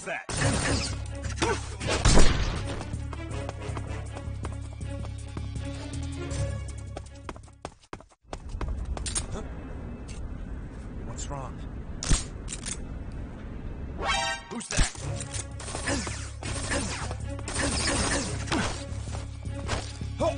Who's that? Huh? What's wrong? Who's that? Oh!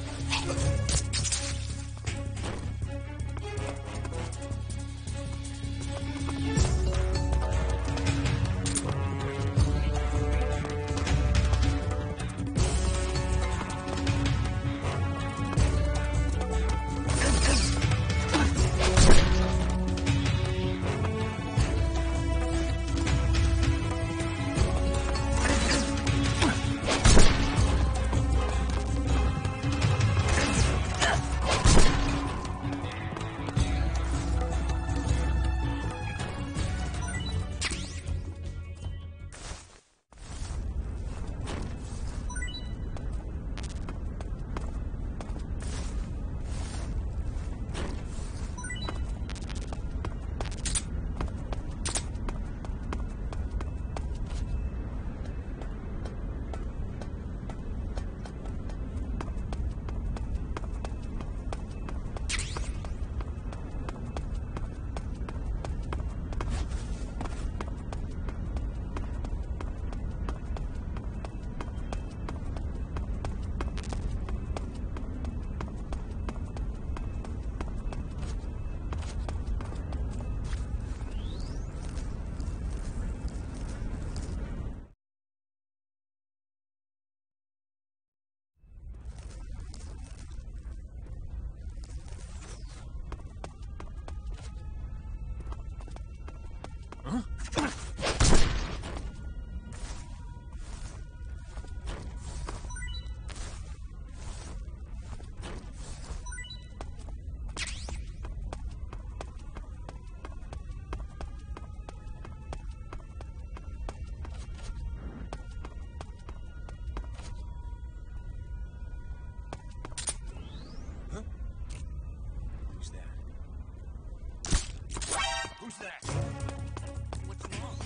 Who's that? What's wrong?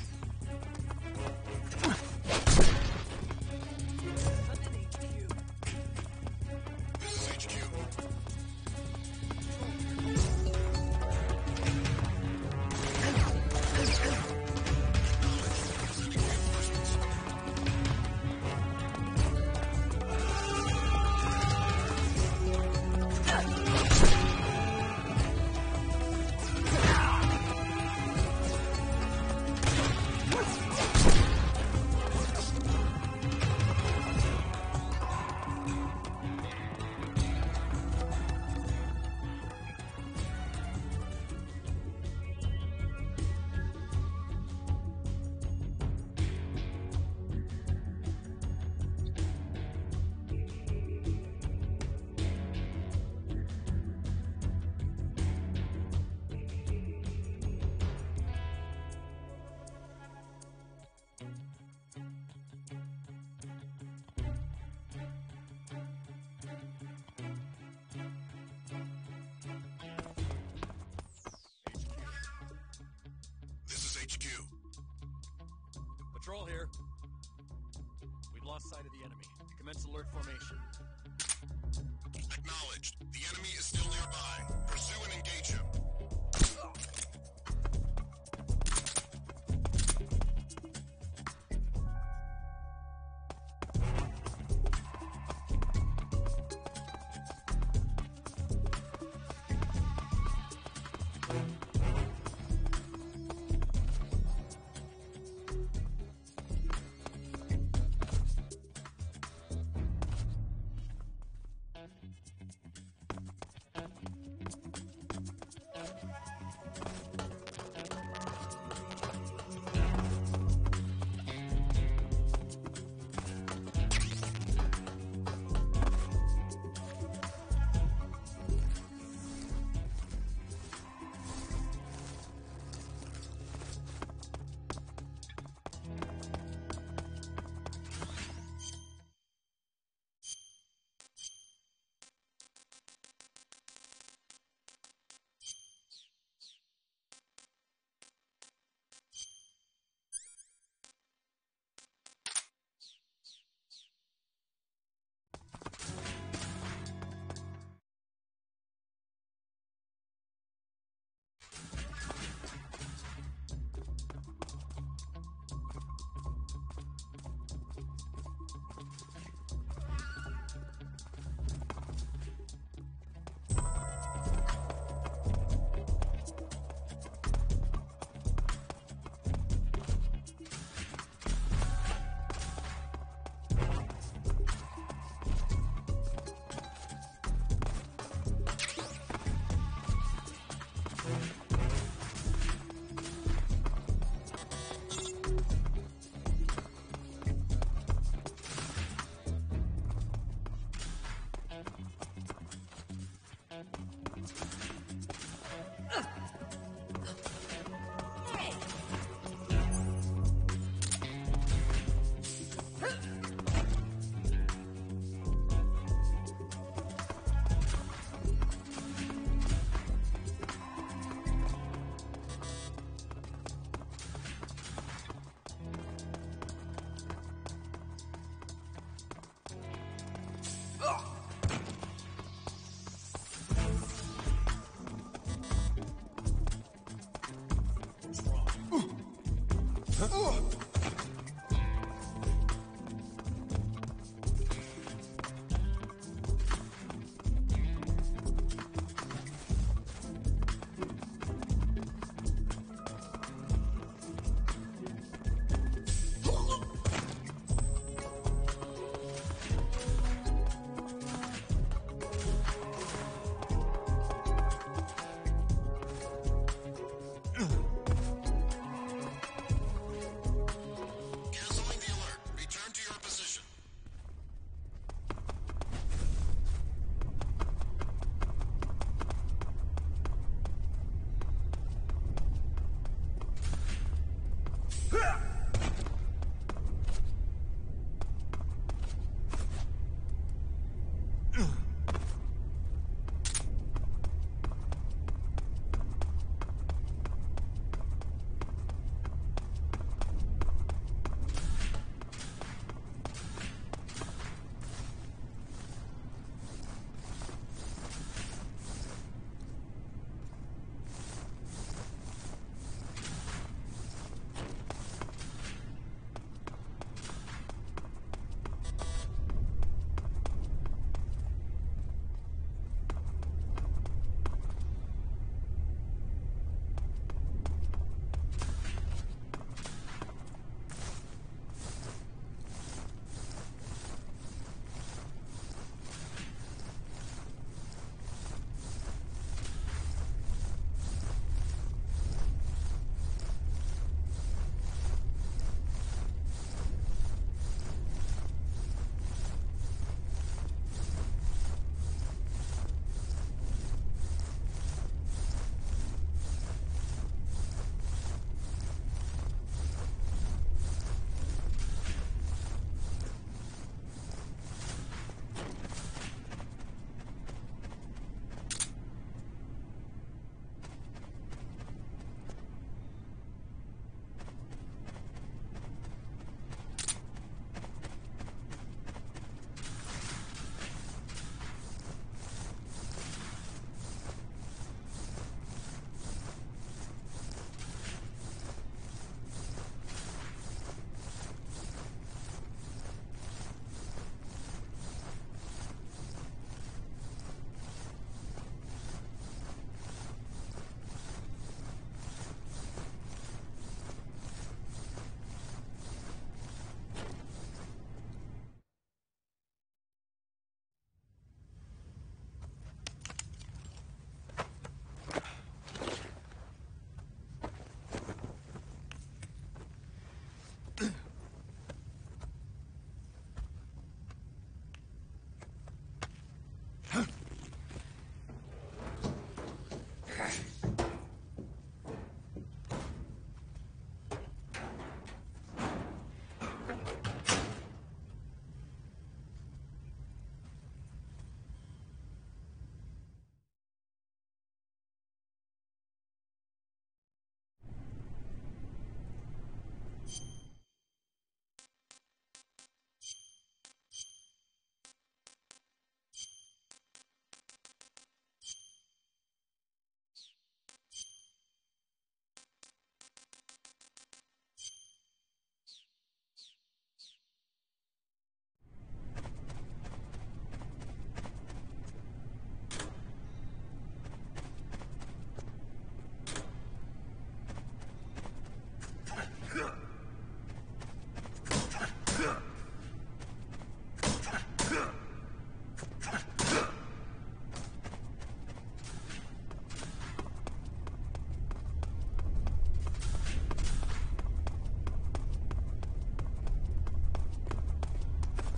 This is HQ. Patrol here. We've lost sight of the enemy. Commence alert formation. Acknowledged. The enemy is still nearby. Pursue and engage him.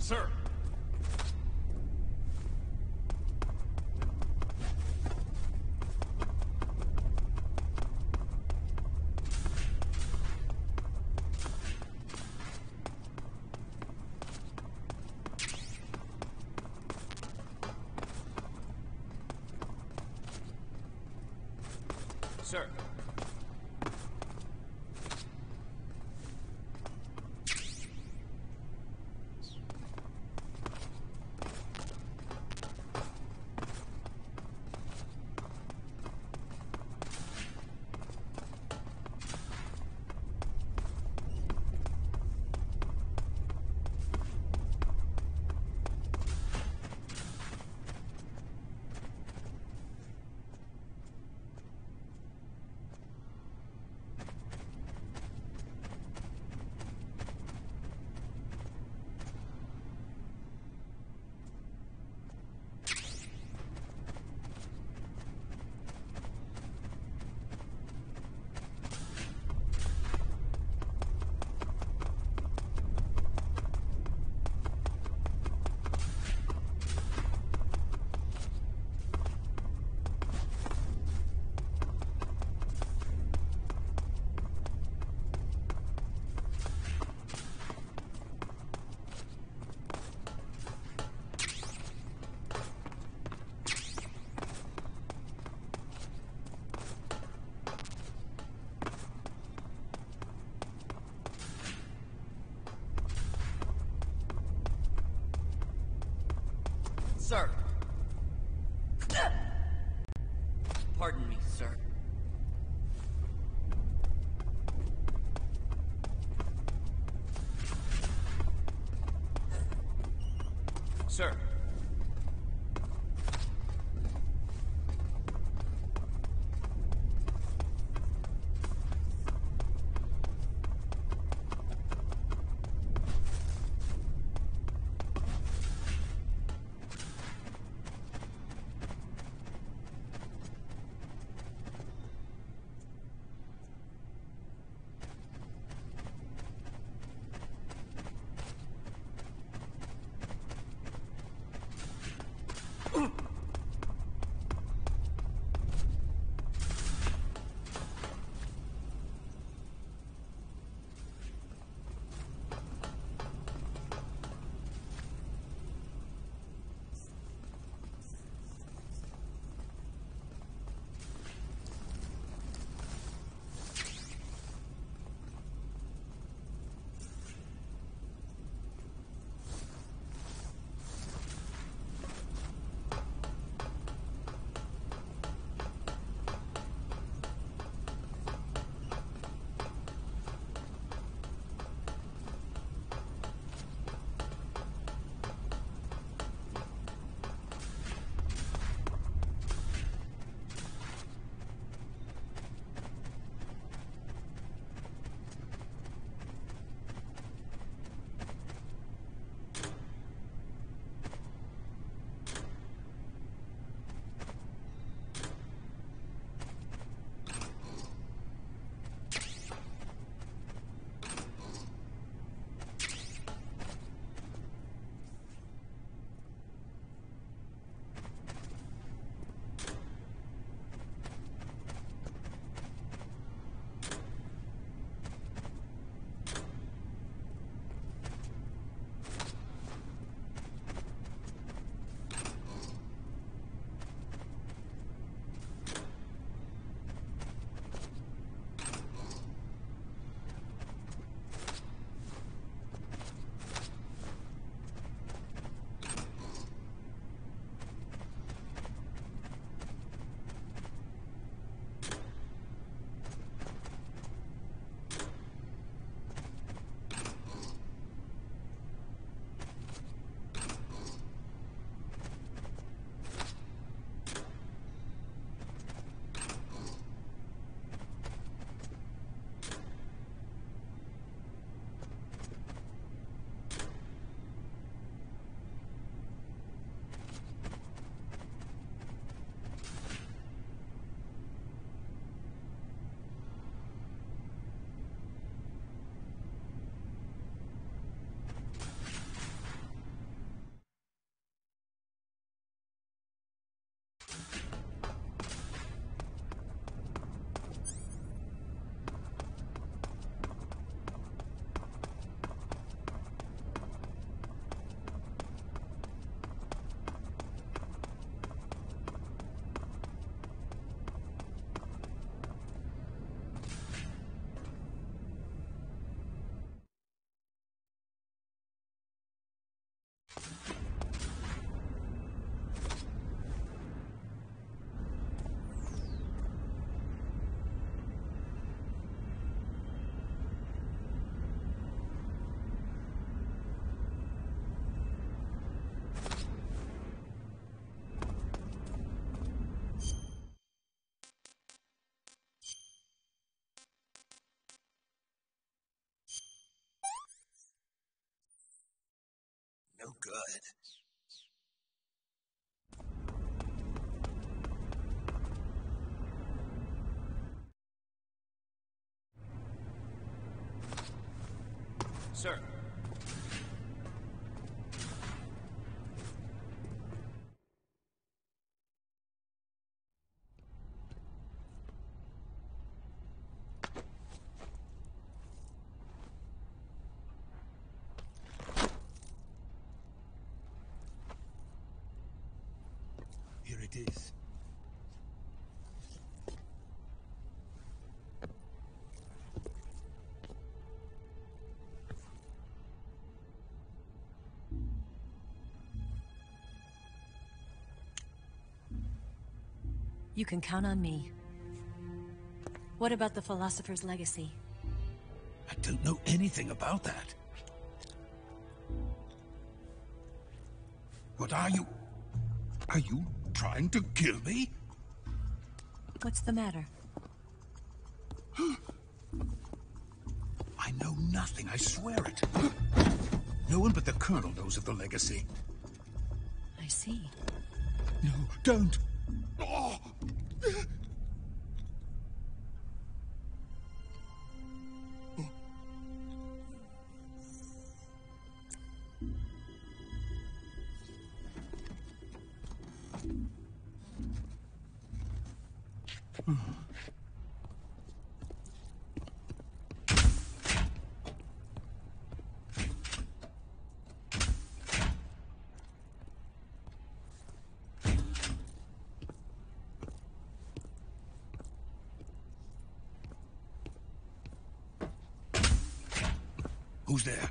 Sir! Sir. Sir! Pardon me, sir. Sir. good. Sir. Here it is. You can count on me. What about the philosopher's legacy? I don't know anything about that. What are you? Are you trying to kill me? What's the matter? I know nothing, I swear it. No one but the Colonel knows of the legacy. I see. No, don't! Oh. Who's there?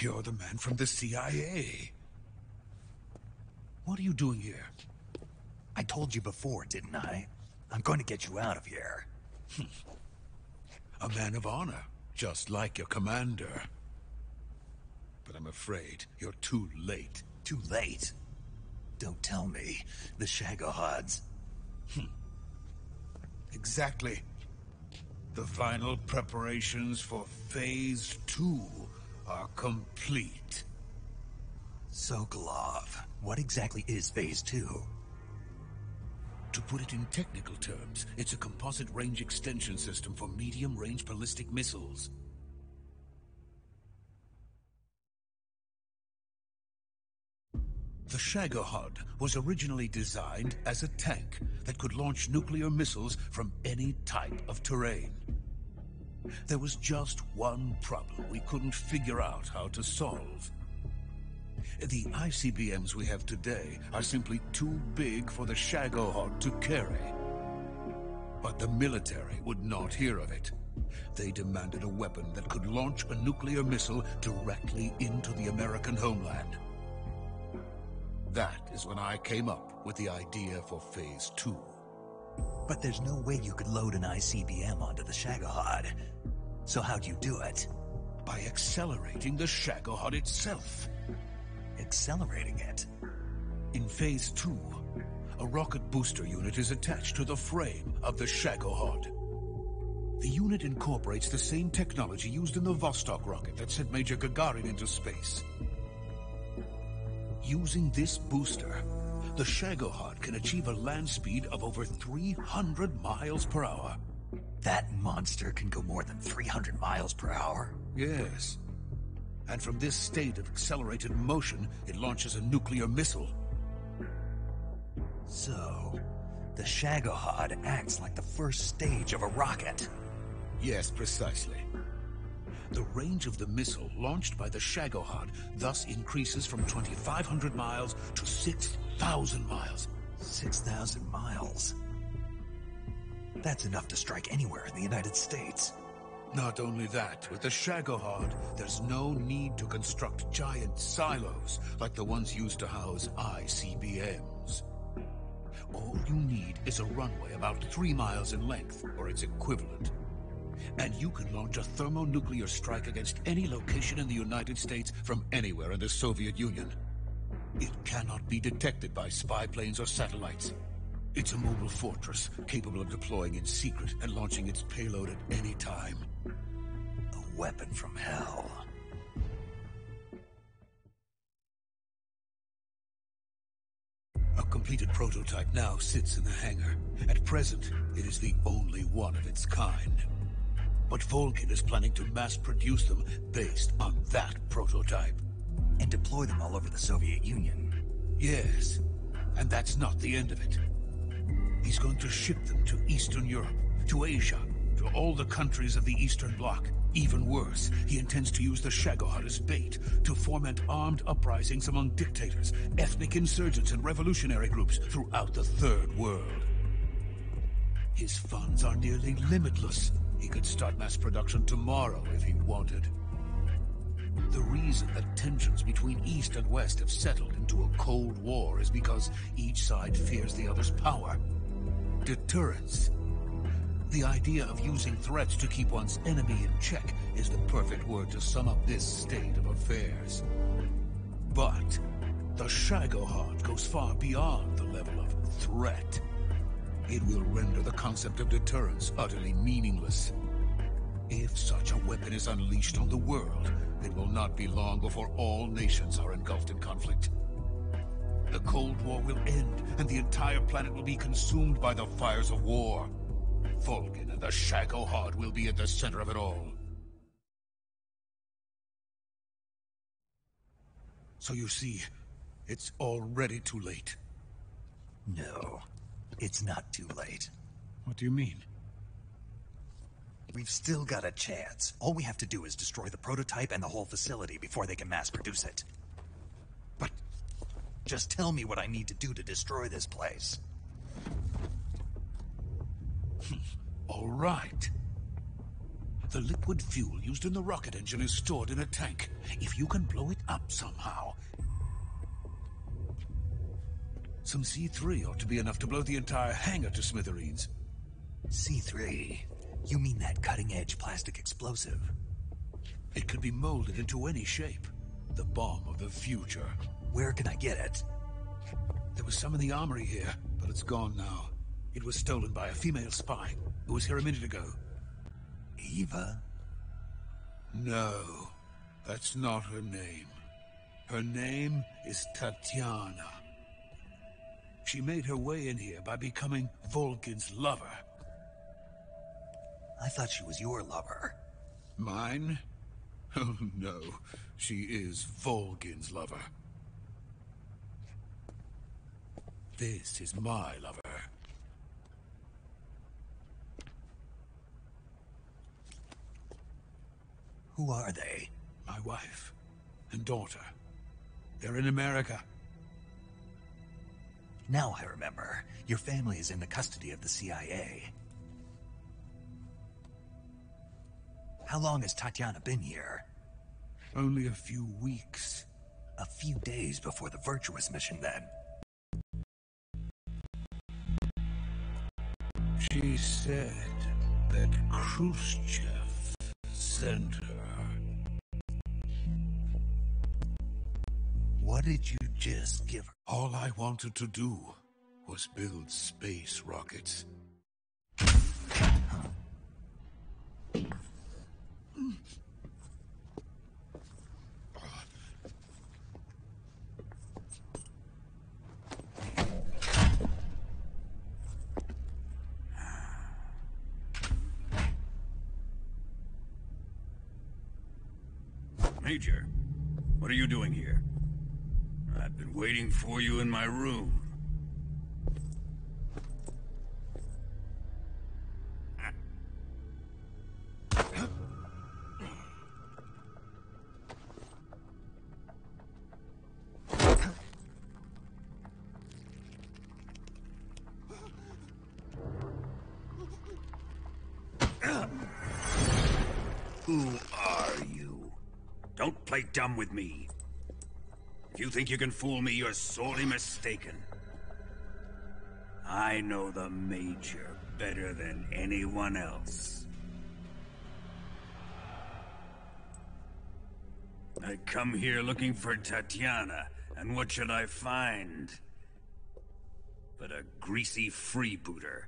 You're the man from the CIA. What are you doing here? I told you before, didn't I? I'm going to get you out of here. A man of honor, just like your commander. But I'm afraid you're too late. Too late? Don't tell me. The Shagohods. Exactly. The final preparations for Phase 2 are complete. Sokolov, what exactly is Phase 2? To put it in technical terms, it's a composite range extension system for medium-range ballistic missiles. The Shagohod was originally designed as a tank that could launch nuclear missiles from any type of terrain. There was just one problem we couldn't figure out how to solve. The ICBMs we have today are simply too big for the Shagohod to carry. But the military would not hear of it. They demanded a weapon that could launch a nuclear missile directly into the American homeland. That is when I came up with the idea for Phase 2. But there's no way you could load an ICBM onto the Shagohod. So how'd you do it? By accelerating the Shagohod itself. Accelerating it? In Phase 2, a rocket booster unit is attached to the frame of the Shagohod. The unit incorporates the same technology used in the Vostok rocket that sent Major Gagarin into space. Using this booster, the Shagohod can achieve a land speed of over 300 miles per hour. That monster can go more than 300 miles per hour? Yes. And from this state of accelerated motion, it launches a nuclear missile. So, the Shagohod acts like the first stage of a rocket. Yes, precisely. The range of the missile launched by the Shagohod thus increases from 2,500 miles to 6,000 miles. 6,000 miles? That's enough to strike anywhere in the United States. Not only that, with the Shagohod, there's no need to construct giant silos like the ones used to house ICBMs. All you need is a runway about 3 miles in length, or its equivalent. And you can launch a thermonuclear strike against any location in the United States from anywhere in the Soviet Union. It cannot be detected by spy planes or satellites. It's a mobile fortress, capable of deploying in secret and launching its payload at any time. A weapon from hell. completed prototype now sits in the hangar. At present, it is the only one of its kind. But Vulcan is planning to mass produce them based on that prototype. And deploy them all over the Soviet Union. Yes, and that's not the end of it. He's going to ship them to Eastern Europe, to Asia, to all the countries of the Eastern Bloc. Even worse, he intends to use the Shagohod as bait to foment armed uprisings among dictators, ethnic insurgents, and revolutionary groups throughout the Third World. His funds are nearly limitless. He could start mass production tomorrow if he wanted. The reason that tensions between East and West have settled into a Cold War is because each side fears the other's power. Deterrence. The idea of using threats to keep one's enemy in check is the perfect word to sum up this state of affairs. But the Shagohod goes far beyond the level of threat. It will render the concept of deterrence utterly meaningless. If such a weapon is unleashed on the world, it will not be long before all nations are engulfed in conflict. The Cold War will end, and the entire planet will be consumed by the fires of war. Vulcan and the Shagohod will be at the center of it all. So you see, it's already too late. No, it's not too late. What do you mean? We've still got a chance. All we have to do is destroy the prototype and the whole facility before they can mass produce it. But just tell me what I need to do to destroy this place. All right. The liquid fuel used in the rocket engine is stored in a tank. If you can blow it up somehow... Some C3 ought to be enough to blow the entire hangar to smithereens. C3? You mean that cutting-edge plastic explosive? It could be molded into any shape. The bomb of the future. Where can I get it? There was some in the armory here, but it's gone now. It was stolen by a female spy who was here a minute ago. Eva? No, that's not her name. Her name is Tatiana. She made her way in here by becoming Vulcan's lover. I thought she was your lover. Mine? Oh no, she is Vulcan's lover. This is my lover. Who are they? My wife and daughter. They're in America. Now I remember. Your family is in the custody of the CIA. How long has Tatiana been here? Only a few weeks. A few days before the Virtuous mission, then. She said that Khrushchev sent her. What did you just give her? All I wanted to do was build space rockets. Major, what are you doing here? I've been waiting for you in my room. Who are you? Don't play dumb with me. If you think you can fool me, you're sorely mistaken. I know the Major better than anyone else. I come here looking for Tatiana, and what should I find? But a greasy freebooter.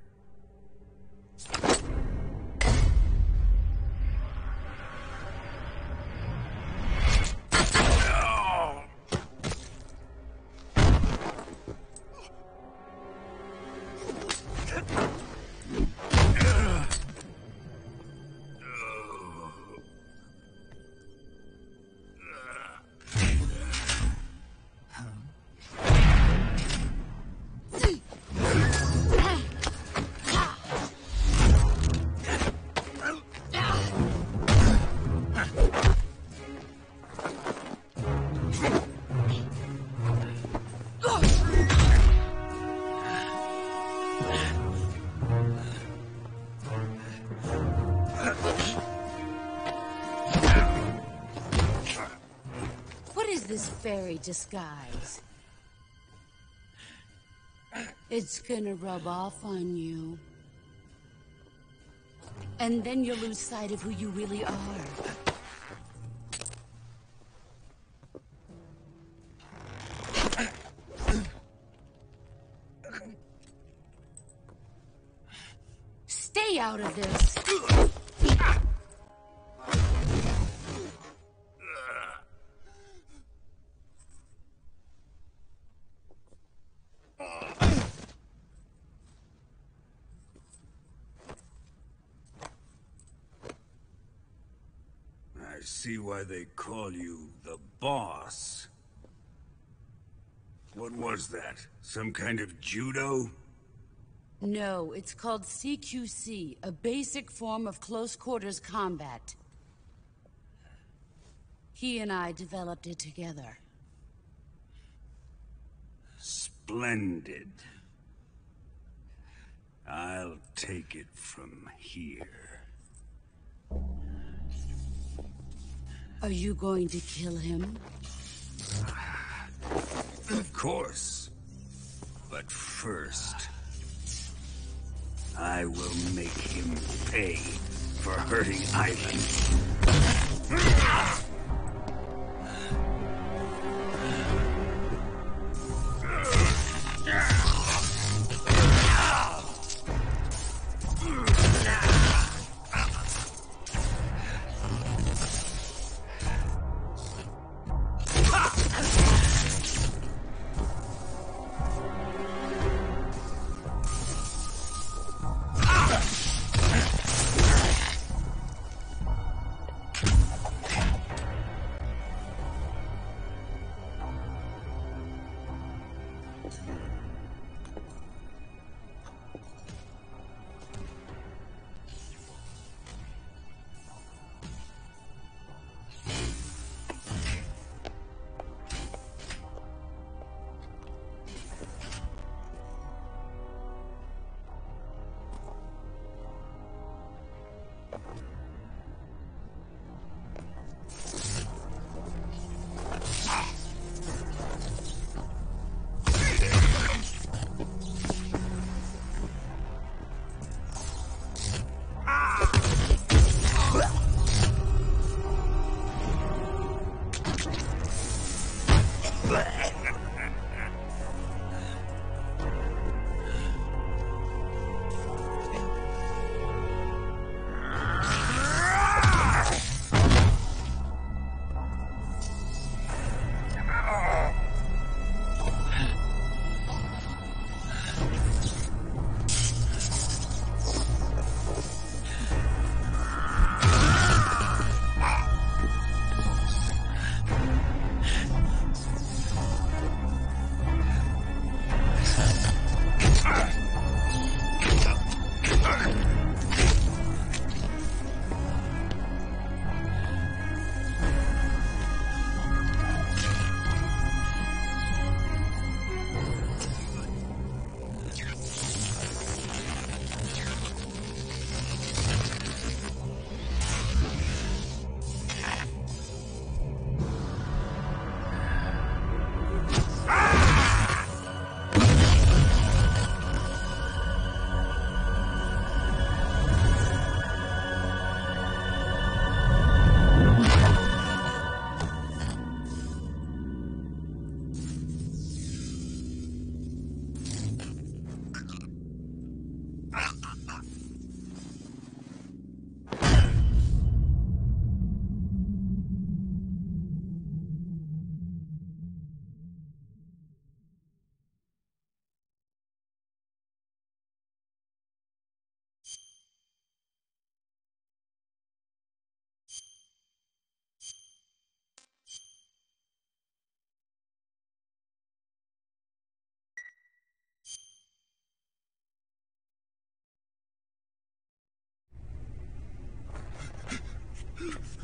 is this fairy disguise? It's gonna rub off on you. And then you'll lose sight of who you really are. Stay out of this! I see why they call you the boss. What was that? Some kind of judo? No, it's called CQC, a basic form of close-quarters combat. He and I developed it together. Splendid. I'll take it from here. Are you going to kill him? Of course. But first, I will make him pay for hurting Ivan.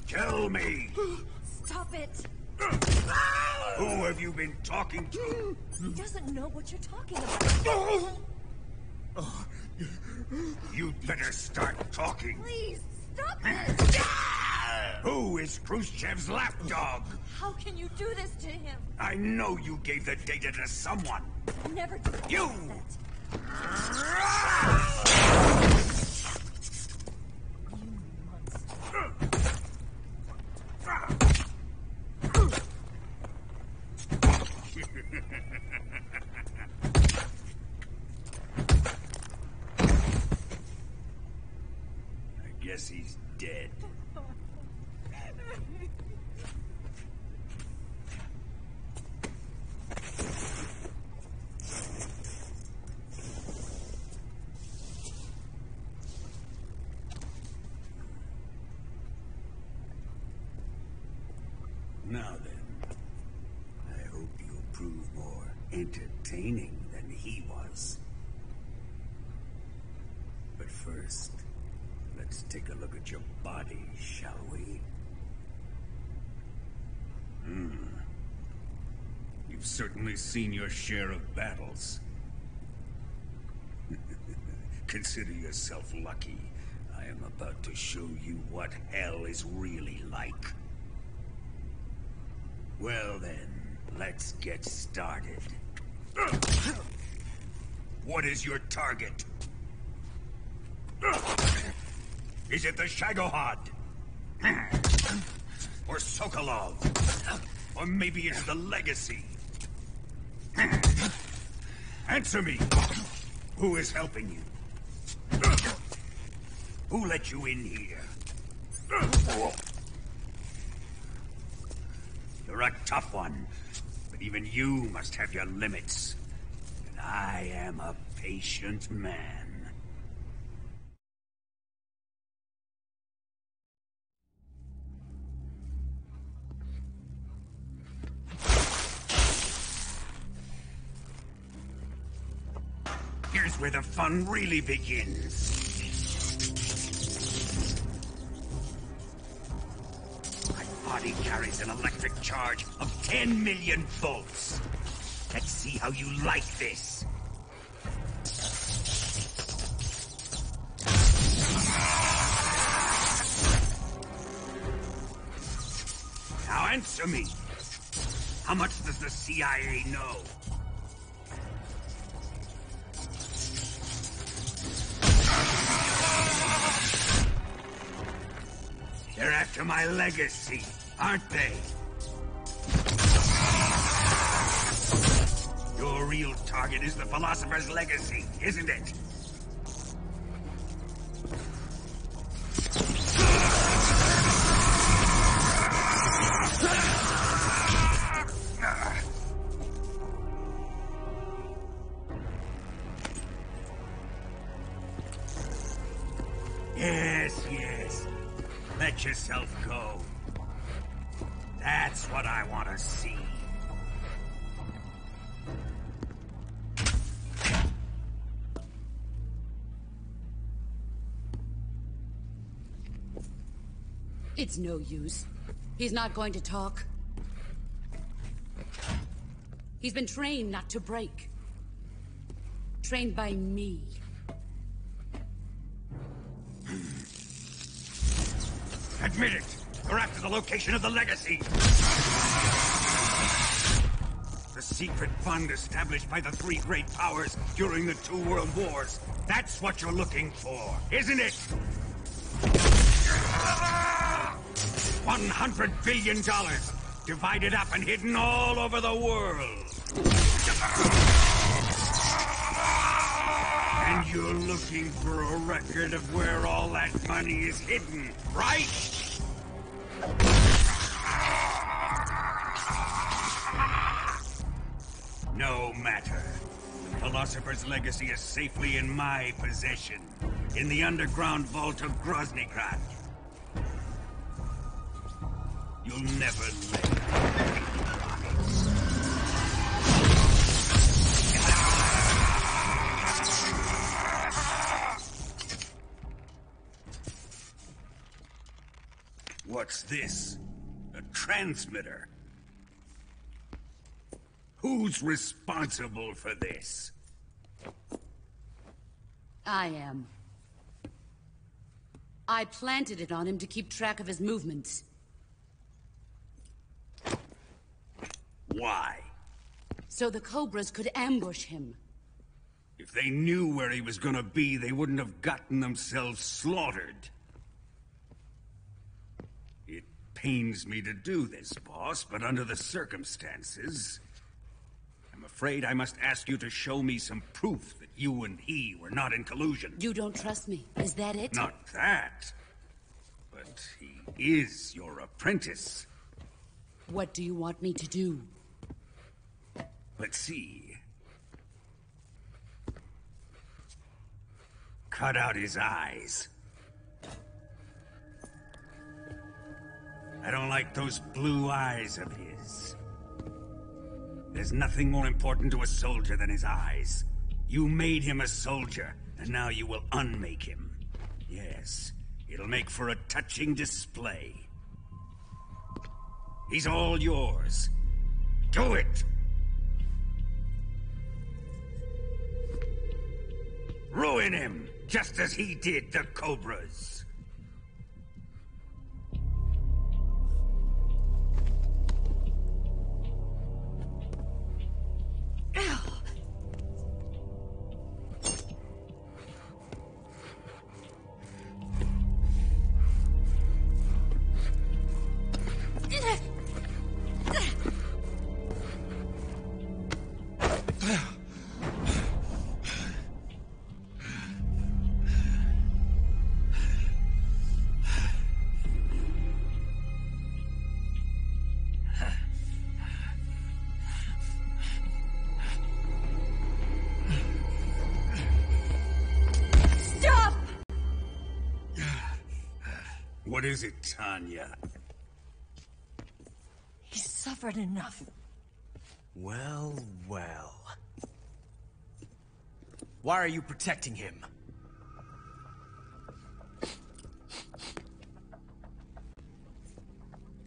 Tell me! Stop it! Who have you been talking to? He doesn't know what you're talking about. You'd better start talking. Please, stop it! Who is Khrushchev's lapdog? How can you do this to him? I know you gave the data to someone. Never did You! I guess he's dead. Now then, I hope you'll prove more entertaining than he was. But first, let's take a look at your body, shall we? You've certainly seen your share of battles. Consider yourself lucky. I am about to show you what hell is really like. Well then, let's get started. What is your target? Is it the Shagohod? Or Sokolov? Or maybe it's the Legacy? Answer me! Who is helping you? Who let you in here? You're a tough one, but even you must have your limits. And I am a patient man. Here's where the fun really begins. My body carries an electric charge of 10 million volts. Let's see how you like this. Now answer me. How much does the CIA know? They're after my legacy, aren't they? Your real target is the Philosopher's Legacy, isn't it? Yes. Let yourself go. That's what I want to see. It's no use. He's not going to talk. He's been trained not to break. Trained by me. Admit it! You're after the location of the Legacy! The secret fund established by the three great powers during the 2 world wars. That's what you're looking for, isn't it? $100 billion, divided up and hidden all over the world. And you're looking for a record of where all that money is hidden, right? No matter. The Philosopher's Legacy is safely in my possession, in the underground vault of Groznygrad. You'll never live. What's this? A transmitter? Who's responsible for this? I am. I planted it on him to keep track of his movements. Why? So the Cobras could ambush him. If they knew where he was gonna be, they wouldn't have gotten themselves slaughtered. It pains me to do this, boss, but under the circumstances, I'm afraid I must ask you to show me some proof that you and he were not in collusion. You don't trust me, is that it? Not that. But he is your apprentice. What do you want me to do? Let's see. Cut out his eyes. I don't like those blue eyes of his. There's nothing more important to a soldier than his eyes. You made him a soldier, and now you will unmake him. Yes, it'll make for a touching display. He's all yours. Do it! Ruin him, just as he did the Cobras. What is it, Tanya? He's suffered enough. Well, well. Why are you protecting him?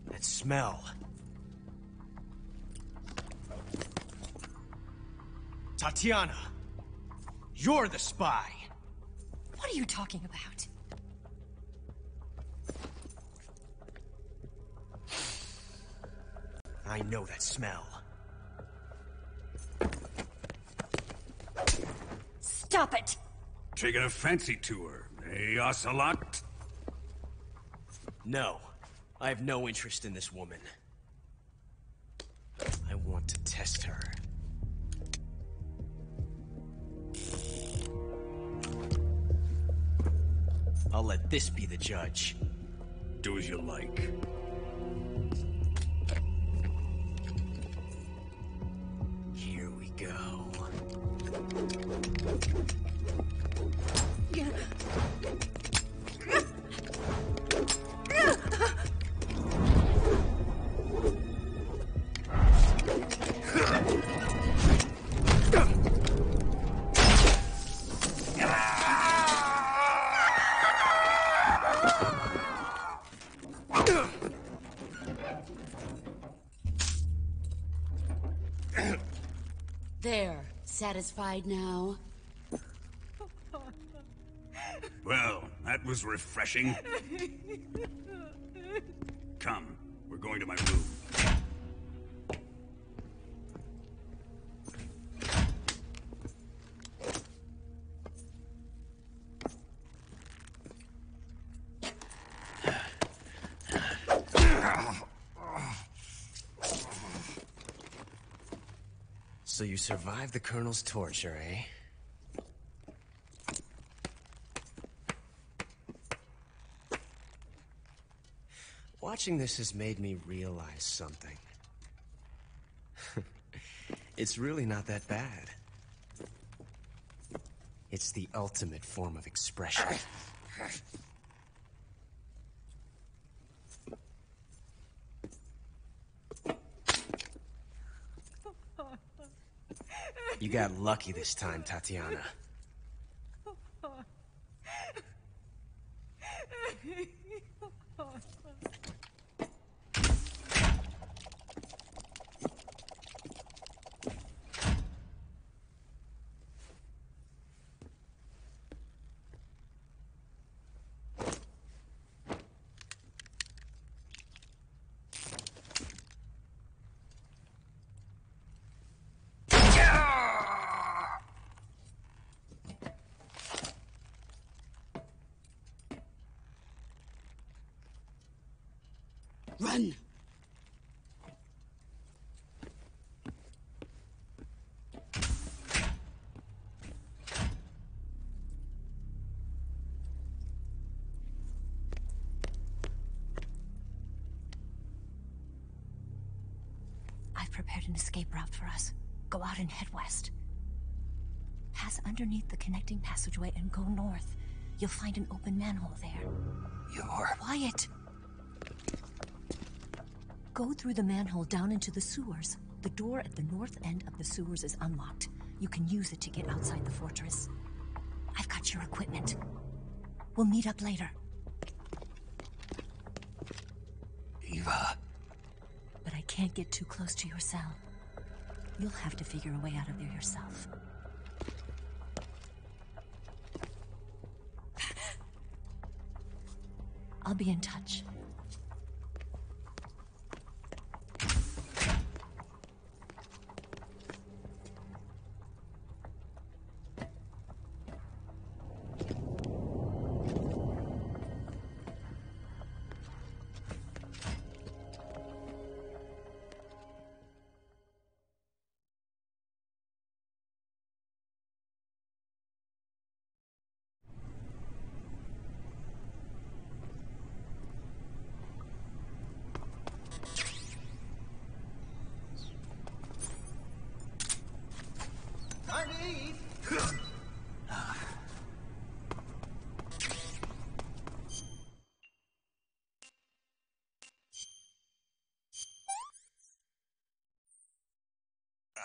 That smell. Tatiana! You're the spy! What are you talking about? I know that smell. Stop it! Taking a fancy to her, eh, Ocelot? No. I have no interest in this woman. I want to test her. I'll let this be the judge. Do as you like. Here we go. There. Satisfied now? Well, that was refreshing. Come, we're going to my room. So you survived the Colonel's torture, eh? Watching this has made me realize something. It's really not that bad. It's the ultimate form of expression. You got lucky this time, Tatiana. I've prepared an escape route for us. Go out and head west. Pass underneath the connecting passageway and go north. You'll find an open manhole there. You're... Quiet! Go through the manhole down into the sewers. The door at the north end of the sewers is unlocked. You can use it to get outside the fortress. I've got your equipment. We'll meet up later. Eva... But I can't get too close to your cell. You'll have to figure a way out of there yourself. I'll be in touch.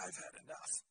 I've had enough.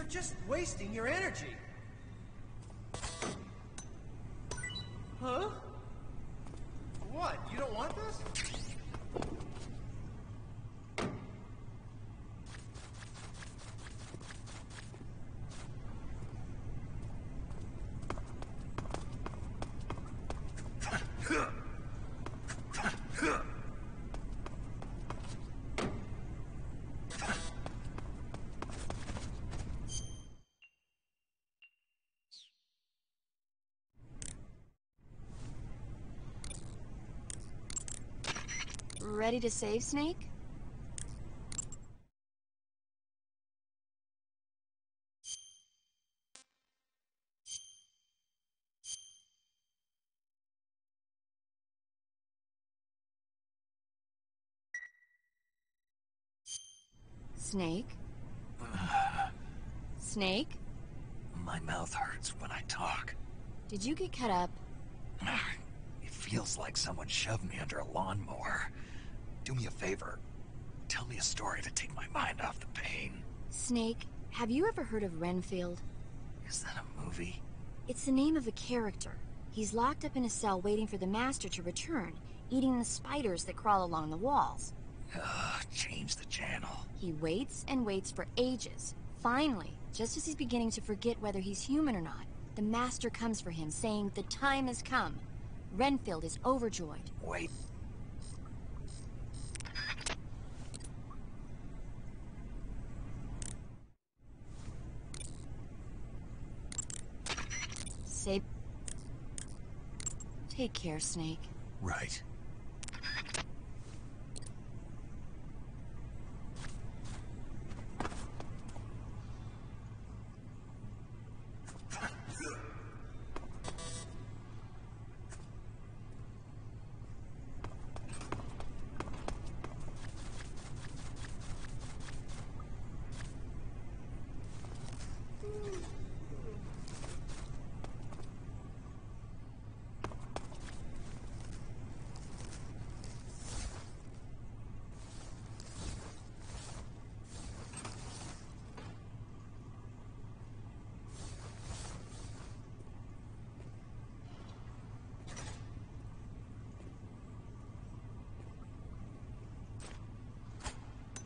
Just wasting your energy. Huh? What? You don't want this? Ready to save, Snake? Snake? Snake? My mouth hurts when I talk. Did you get cut up? It feels like someone shoved me under a lawnmower. Do me a favor. Tell me a story to take my mind off the pain. Snake, have you ever heard of Renfield? Is that a movie? It's the name of a character. He's locked up in a cell waiting for the master to return, eating the spiders that crawl along the walls. Change the channel. He waits and waits for ages. Finally, just as he's beginning to forget whether he's human or not, the Master comes for him, saying the time has come. Renfield is overjoyed. Wait. Say... Take care, Snake. Right.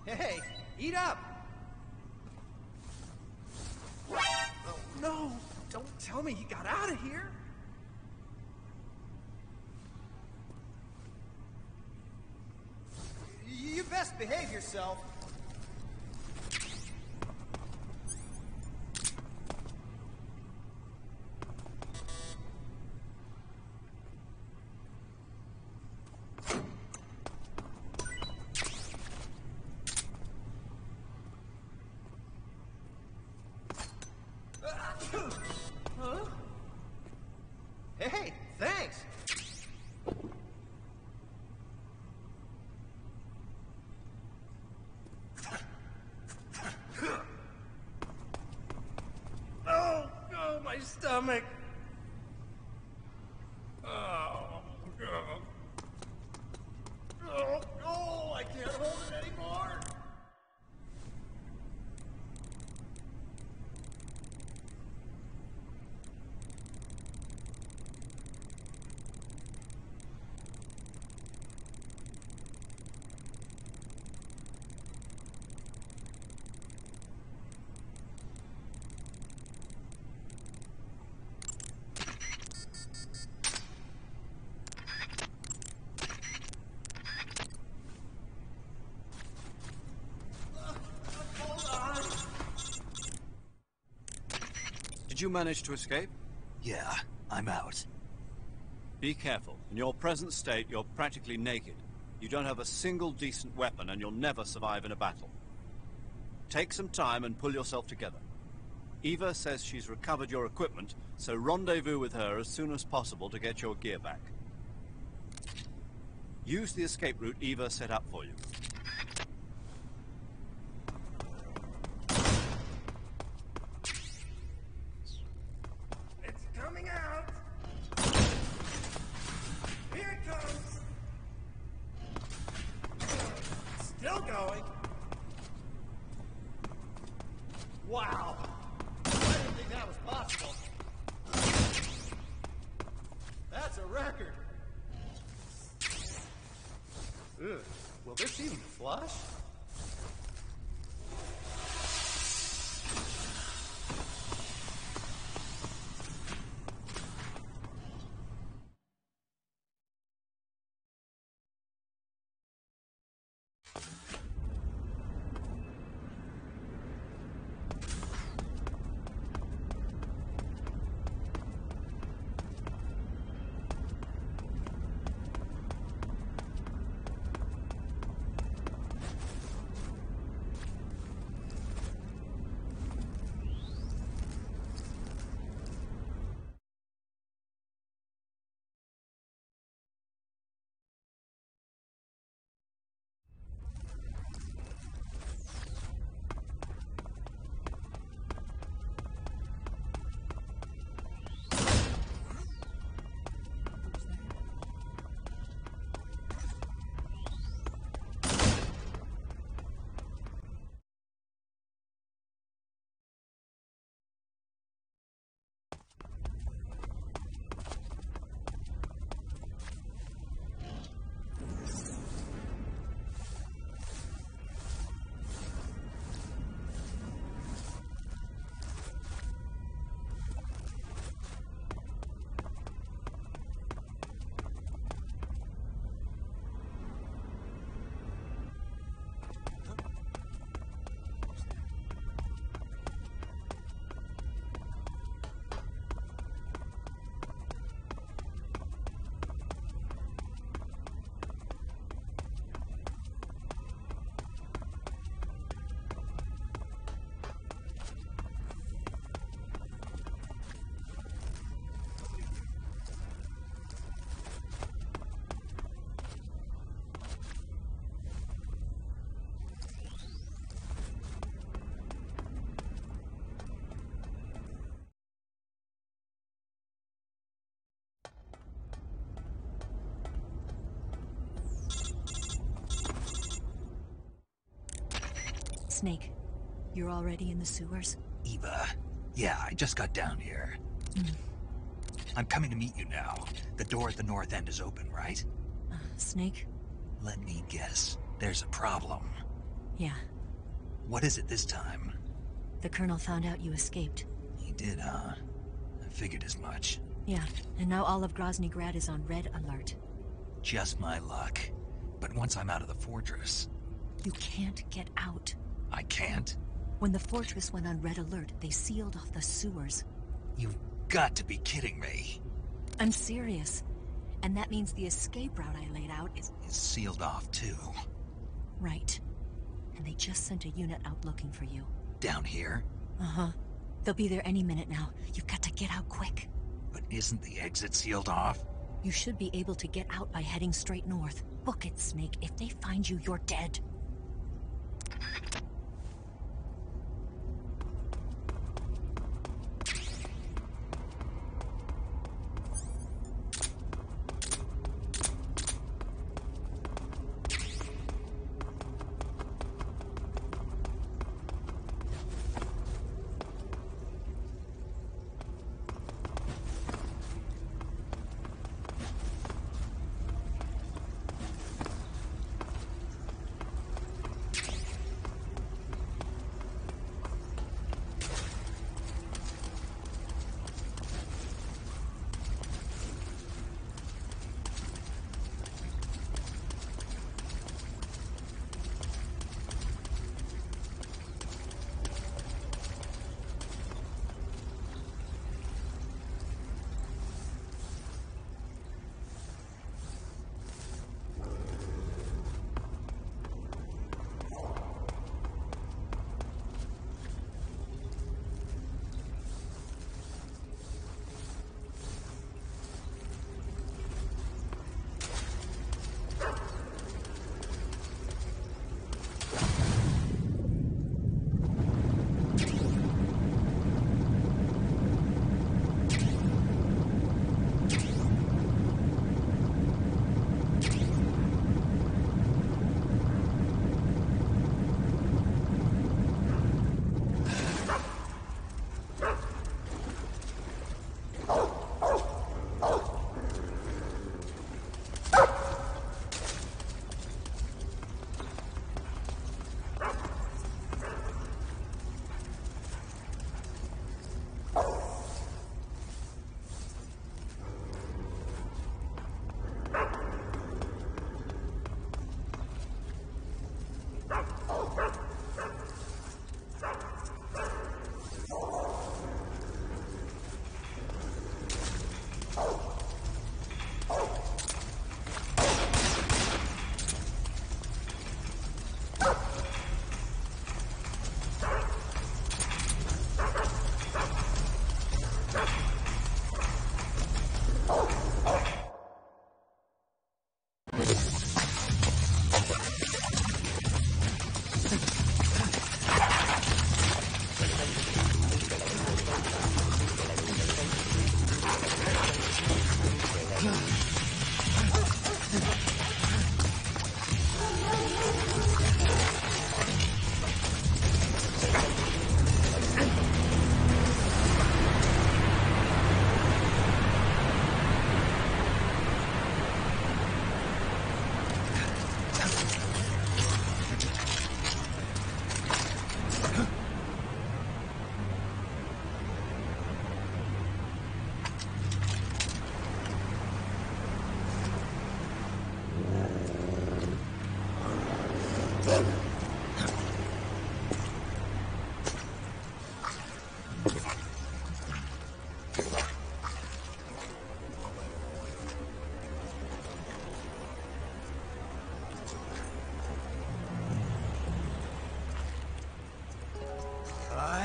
Hey, eat up! Oh, no! Don't tell me he got out of here! You best behave yourself. Huh? Hey, thanks! Oh, my stomach! Oh, I can't hold it anymore! Did you manage to escape? Yeah, I'm out. Be careful. In your present state, you're practically naked. You don't have a single decent weapon, and you'll never survive in a battle. Take some time and pull yourself together. Eva says she's recovered your equipment, so rendezvous with her as soon as possible to get your gear back. Use the escape route Eva set up for you. It's coming out! Here it comes! Still going! Wow! I didn't think that was possible. That's a record! Ugh, will this even flush? Snake, you're already in the sewers? Eva, yeah, I just got down here. I'm coming to meet you now. The door at the north end is open, right? Snake? Let me guess. There's a problem. Yeah. What is it this time? The Colonel found out you escaped. He did, huh? I figured as much. Yeah, and now all of Grozny Grad is on red alert. Just my luck. But once I'm out of the fortress... You can't get out. I can't? When the fortress went on red alert, they sealed off the sewers. You've got to be kidding me. I'm serious. And that means the escape route I laid out is sealed off, too. Right. And they just sent a unit out looking for you. Down here? Uh-huh. They'll be there any minute now. You've got to get out quick. But isn't the exit sealed off? You should be able to get out by heading straight north. Book it, Snake. If they find you, you're dead.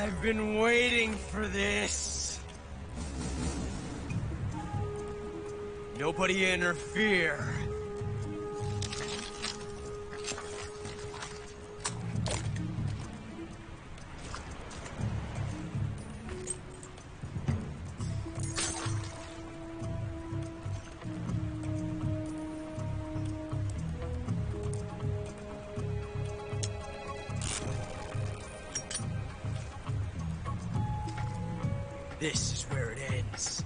I've been waiting for this. Nobody interfere. This is where it ends.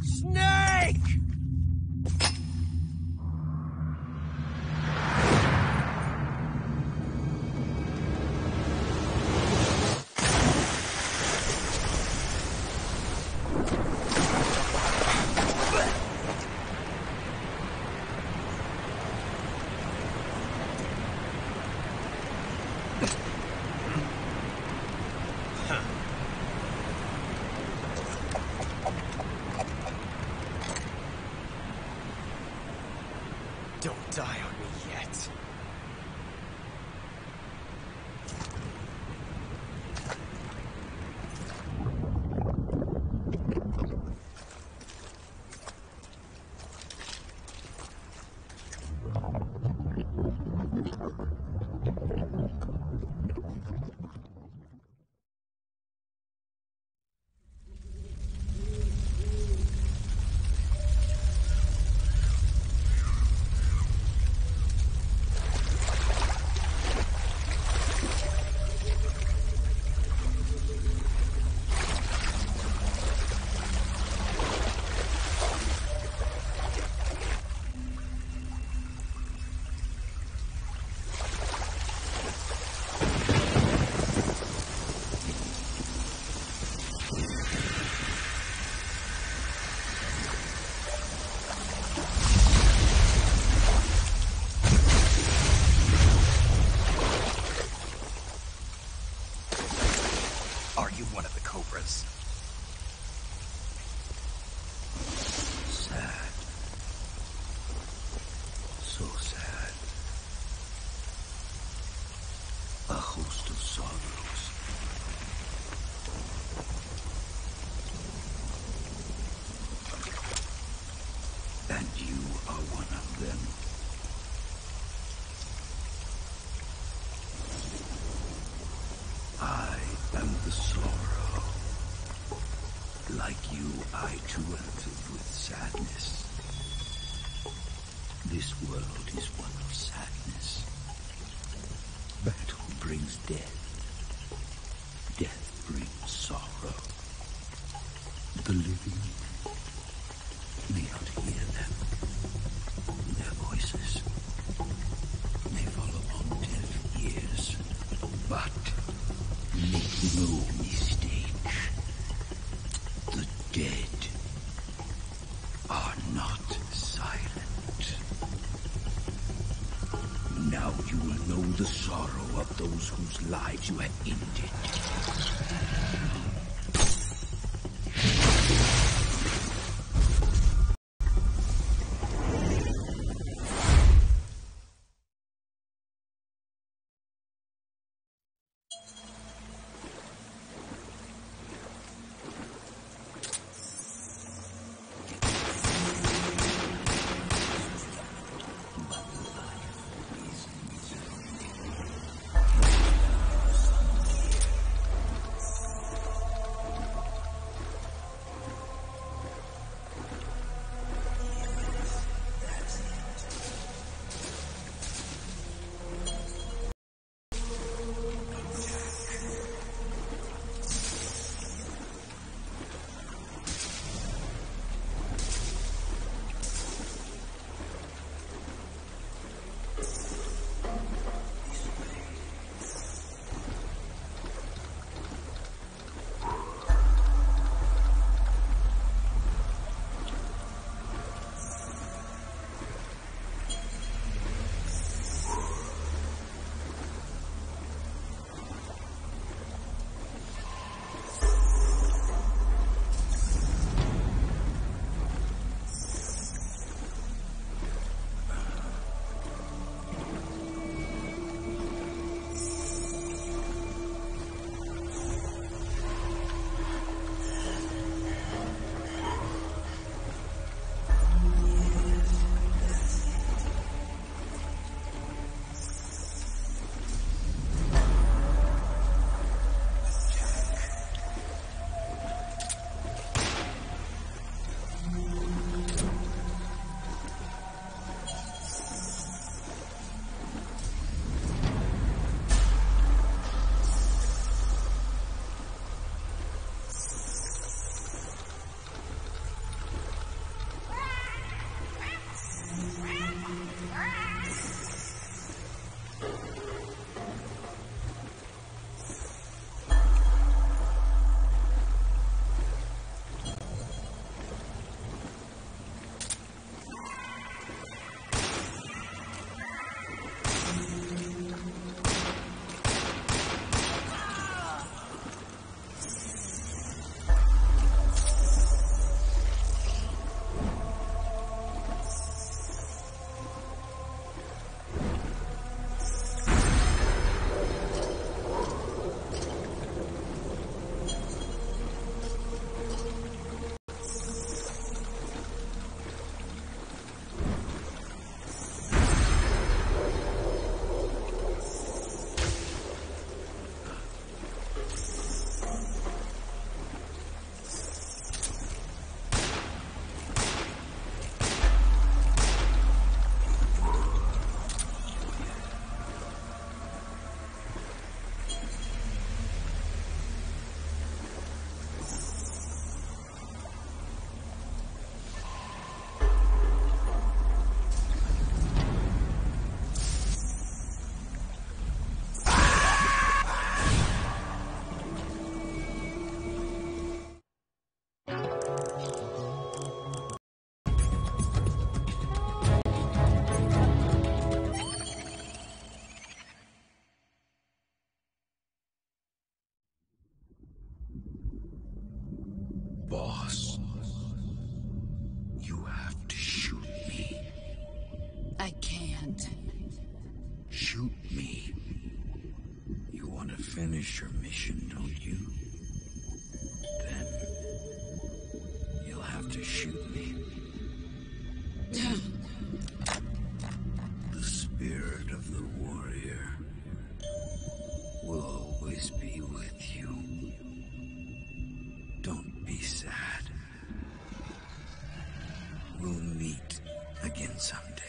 Snake! Don't die on me yet. Are you one of the cobras? Sad. So sad. A host of sorrows. And you are one of them. I am the sorrow. Like you, I too am filled with sadness. This world is one of sadness. Battle brings death. Death brings sorrow. The living may not hear them. Their voices may fall upon deaf ears. But make no mistake, the dead are not silent. Now you will know the sorrow of those whose lives you have ended. can't. Shoot me. You want to finish your mission, don't you? Then you'll have to shoot me. The spirit of the warrior will always be with you. Don't be sad. We'll meet again someday.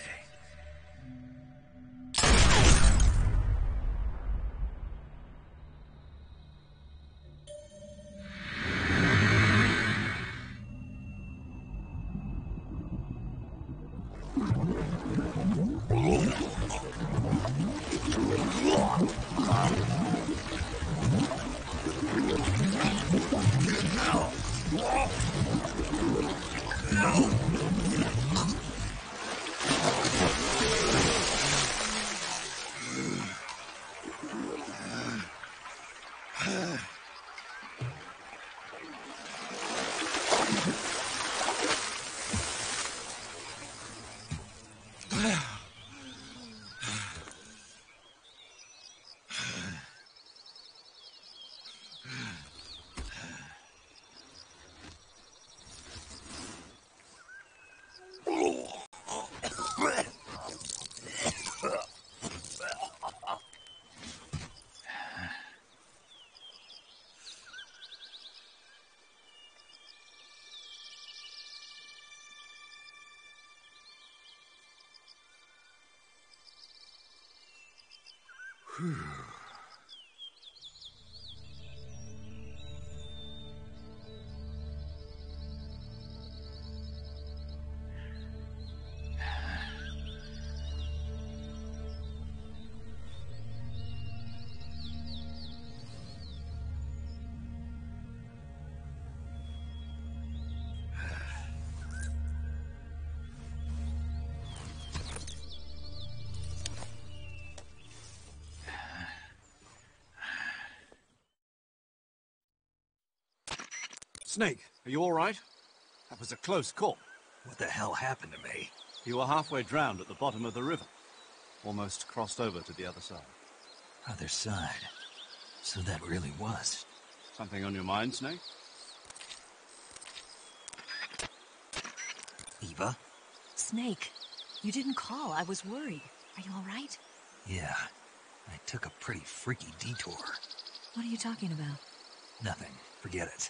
Snake, are you all right? That was a close call. What the hell happened to me? You were halfway drowned at the bottom of the river. Almost crossed over to the other side. Other side? So that really was. Something on your mind, Snake? Eva? Snake, you didn't call. I was worried. Are you all right? Yeah. I took a pretty freaky detour. What are you talking about? Nothing. Forget it.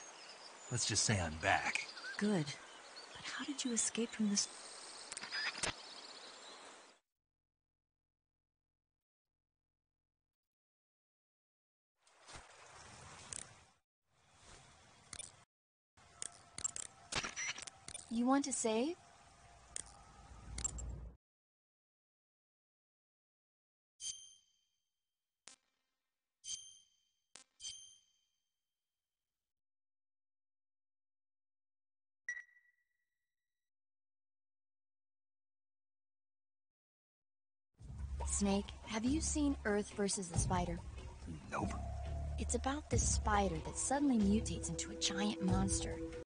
Let's just say I'm back. Good. But how did you escape from this? You want to save? Snake, have you seen Earth versus the Spider? Nope. It's about this spider that suddenly mutates into a giant monster.